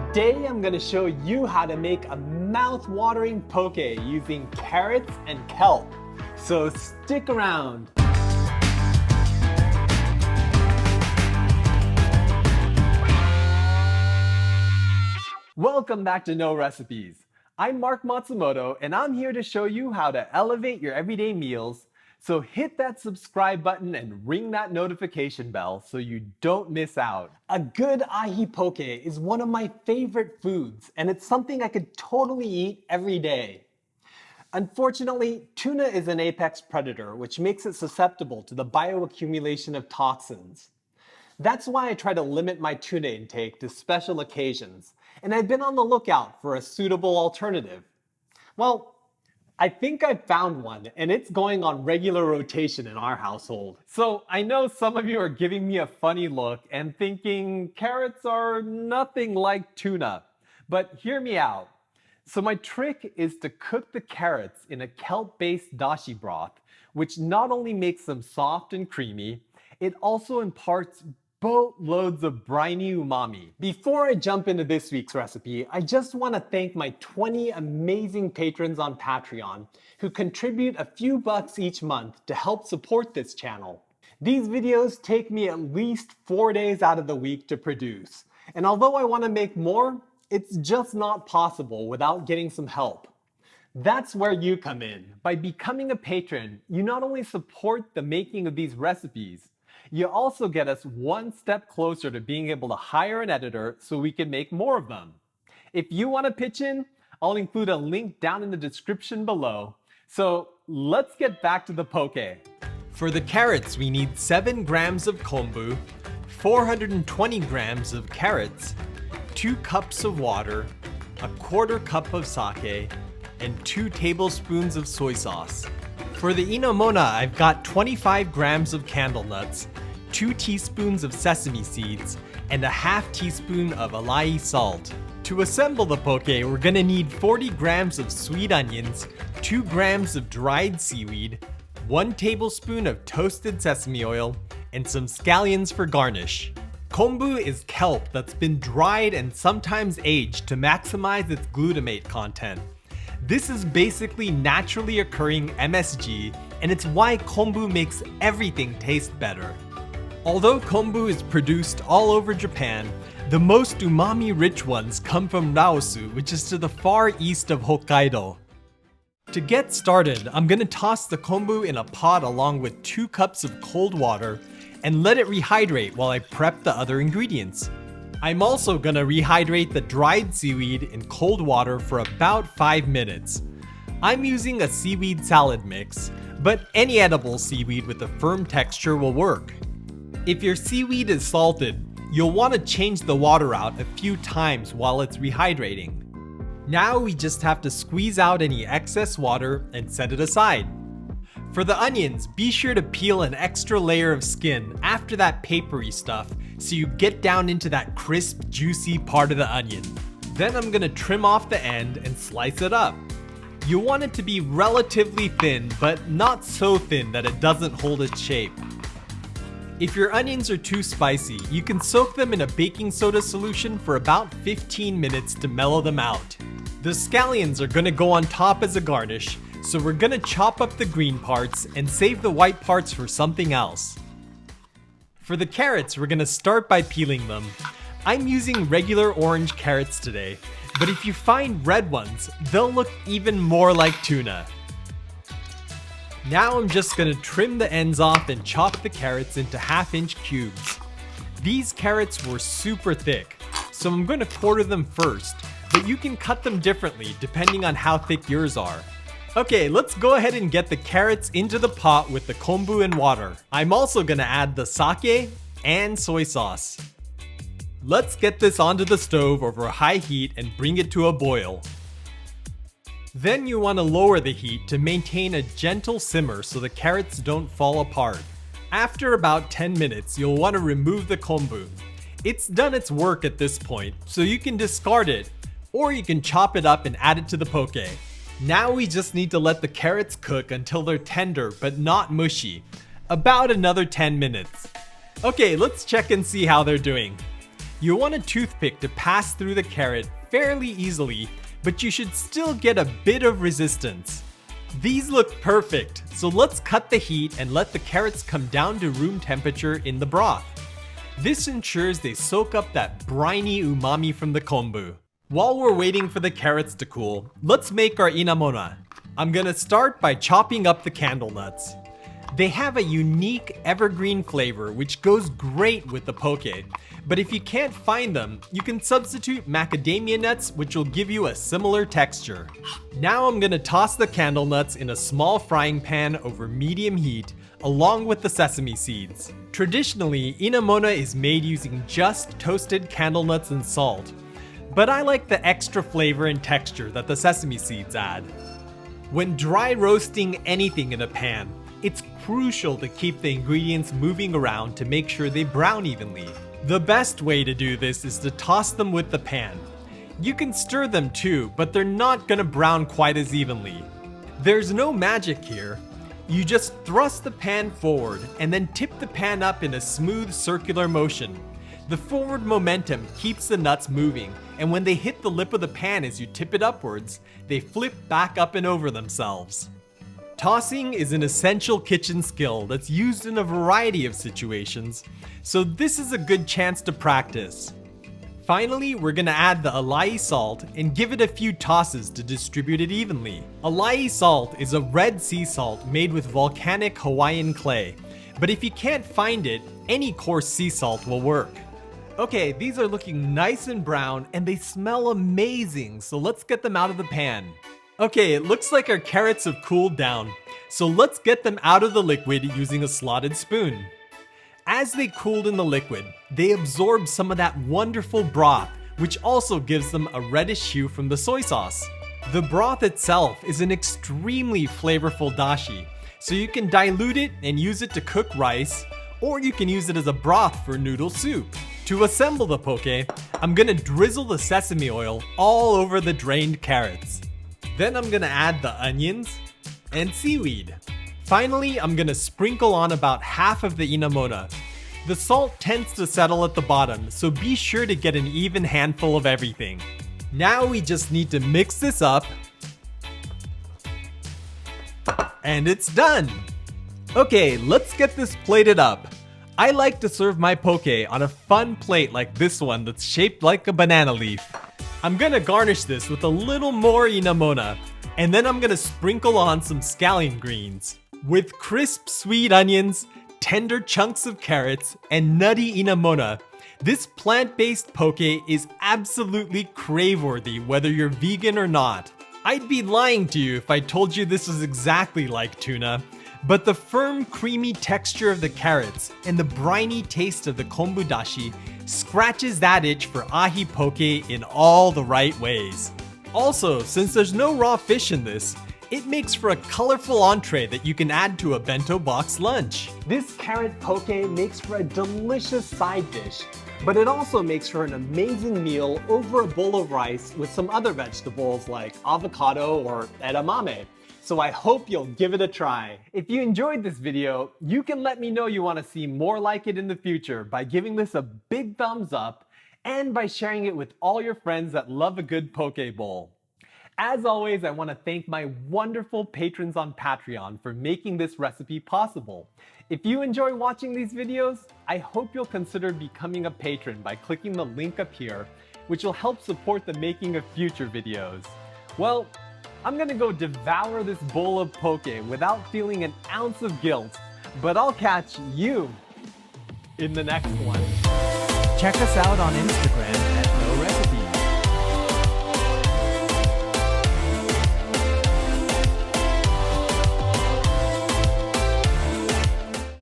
Today I'm going to show you how to make a mouth-watering poke using carrots and kelp. So stick around. Welcome back to No Recipes. I'm Mark Matsumoto and I'm here to show you how to elevate your everyday meals. So hit that subscribe button and ring that notification bell so you don't miss out. A good ahi poke is one of my favorite foods and it's something I could totally eat every day. Unfortunately, tuna is an apex predator, which makes it susceptible to the bioaccumulation of toxins. That's why I try to limit my tuna intake to special occasions, and I've been on the lookout for a suitable alternative. Well, I think I've found one, and it's going on regular rotation in our household. So I know some of you are giving me a funny look and thinking carrots are nothing like tuna, but hear me out. So my trick is to cook the carrots in a kelp-based dashi broth, which not only makes them soft and creamy, it also imparts boatloads of briny umami. Before I jump into this week's recipe, I just want to thank my 20 amazing patrons on Patreon who contribute a few bucks each month to help support this channel. These videos take me at least 4 days out of the week to produce, and although I want to make more, it's just not possible without getting some help. That's where you come in. By becoming a patron, you not only support the making of these recipes, you also get us one step closer to being able to hire an editor so we can make more of them. If you want to pitch in, I'll include a link down in the description below. So let's get back to the poke. For the carrots, we need 7 grams of konbu, 420 grams of carrots, 2 cups of water, a 1/4 cup of sake, and 2 tablespoons of soy sauce. For the inamona, I've got 25 grams of candlenuts, 2 teaspoons of sesame seeds, and a 1/2 teaspoon of Alaea salt. To assemble the poke, we're gonna need 40 grams of sweet onions, 2 grams of dried seaweed, 1 tablespoon of toasted sesame oil, and some scallions for garnish. Konbu is kelp that's been dried and sometimes aged to maximize its glutamate content. This is basically naturally occurring MSG, and it's why konbu makes everything taste better. Although konbu is produced all over Japan, the most umami-rich ones come from Laosu, which is to the far east of Hokkaido. To get started, I'm gonna toss the konbu in a pot along with 2 cups of cold water and let it rehydrate while I prep the other ingredients. I'm also gonna rehydrate the dried seaweed in cold water for about 5 minutes. I'm using a seaweed salad mix, but any edible seaweed with a firm texture will work. If your seaweed is salted, you'll want to change the water out a few times while it's rehydrating. Now we just have to squeeze out any excess water and set it aside. For the onions, be sure to peel an extra layer of skin after that papery stuff so you get down into that crisp, juicy part of the onion. Then I'm gonna trim off the end and slice it up. You want it to be relatively thin, but not so thin that it doesn't hold its shape. If your onions are too spicy, you can soak them in a baking soda solution for about 15 minutes to mellow them out. The scallions are gonna go on top as a garnish, so we're gonna chop up the green parts and save the white parts for something else. For the carrots, we're gonna start by peeling them. I'm using regular orange carrots today, but if you find red ones, they'll look even more like tuna. Now I'm just gonna trim the ends off and chop the carrots into 1/2-inch cubes. These carrots were super thick, so I'm gonna quarter them first, but you can cut them differently depending on how thick yours are. Okay, let's go ahead and get the carrots into the pot with the konbu and water. I'm also gonna add the sake and soy sauce. Let's get this onto the stove over a high heat and bring it to a boil. Then you want to lower the heat to maintain a gentle simmer so the carrots don't fall apart. After about 10 minutes, you'll want to remove the konbu. It's done its work at this point, so you can discard it, or you can chop it up and add it to the poke. Now we just need to let the carrots cook until they're tender but not mushy. About another 10 minutes. Okay, let's check and see how they're doing. You want a toothpick to pass through the carrot fairly easily, but you should still get a bit of resistance. These look perfect, so let's cut the heat and let the carrots come down to room temperature in the broth. This ensures they soak up that briny umami from the konbu. While we're waiting for the carrots to cool, let's make our inamona. I'm gonna start by chopping up the candlenuts. They have a unique evergreen flavor which goes great with the poke, but if you can't find them, you can substitute macadamia nuts, which will give you a similar texture. Now I'm gonna toss the candlenuts in a small frying pan over medium heat along with the sesame seeds. Traditionally, inamona is made using just toasted candlenuts and salt, but I like the extra flavor and texture that the sesame seeds add. When dry roasting anything in a pan, it's crucial to keep the ingredients moving around to make sure they brown evenly. The best way to do this is to toss them with the pan. You can stir them too, but they're not gonna brown quite as evenly. There's no magic here. You just thrust the pan forward and then tip the pan up in a smooth circular motion. The forward momentum keeps the nuts moving, and when they hit the lip of the pan as you tip it upwards, they flip back up and over themselves. Tossing is an essential kitchen skill that's used in a variety of situations, so this is a good chance to practice. Finally, we're gonna add the Alaea salt and give it a few tosses to distribute it evenly. Alaea salt is a red sea salt made with volcanic Hawaiian clay, but if you can't find it, any coarse sea salt will work. Okay, these are looking nice and brown and they smell amazing, so let's get them out of the pan. Okay, it looks like our carrots have cooled down, so let's get them out of the liquid using a slotted spoon. As they cooled in the liquid, they absorbed some of that wonderful broth, which also gives them a reddish hue from the soy sauce. The broth itself is an extremely flavorful dashi, so you can dilute it and use it to cook rice, or you can use it as a broth for noodle soup. To assemble the poke, I'm gonna drizzle the sesame oil all over the drained carrots. Then I'm gonna add the onions and seaweed. Finally, I'm gonna sprinkle on about half of the inamona. The salt tends to settle at the bottom, so be sure to get an even handful of everything. Now we just need to mix this up, and it's done! Okay, let's get this plated up. I like to serve my poke on a fun plate like this one that's shaped like a banana leaf. I'm gonna garnish this with a little more inamona, and then I'm gonna sprinkle on some scallion greens. With crisp sweet onions, tender chunks of carrots, and nutty inamona, this plant-based poke is absolutely crave-worthy whether you're vegan or not. I'd be lying to you if I told you this was exactly like tuna, but the firm, creamy texture of the carrots and the briny taste of the konbu dashi scratches that itch for ahi poke in all the right ways. Also, since there's no raw fish in this, it makes for a colorful entree that you can add to a bento box lunch. This carrot poke makes for a delicious side dish, but it also makes for an amazing meal over a bowl of rice with some other vegetables like avocado or edamame. So I hope you'll give it a try. If you enjoyed this video, you can let me know you want to see more like it in the future by giving this a big thumbs up and by sharing it with all your friends that love a good poke bowl. As always, I want to thank my wonderful patrons on Patreon for making this recipe possible. If you enjoy watching these videos, I hope you'll consider becoming a patron by clicking the link up here, which will help support the making of future videos. Well, I'm gonna go devour this bowl of poke without feeling an ounce of guilt, but I'll catch you in the next one. Check us out on Instagram at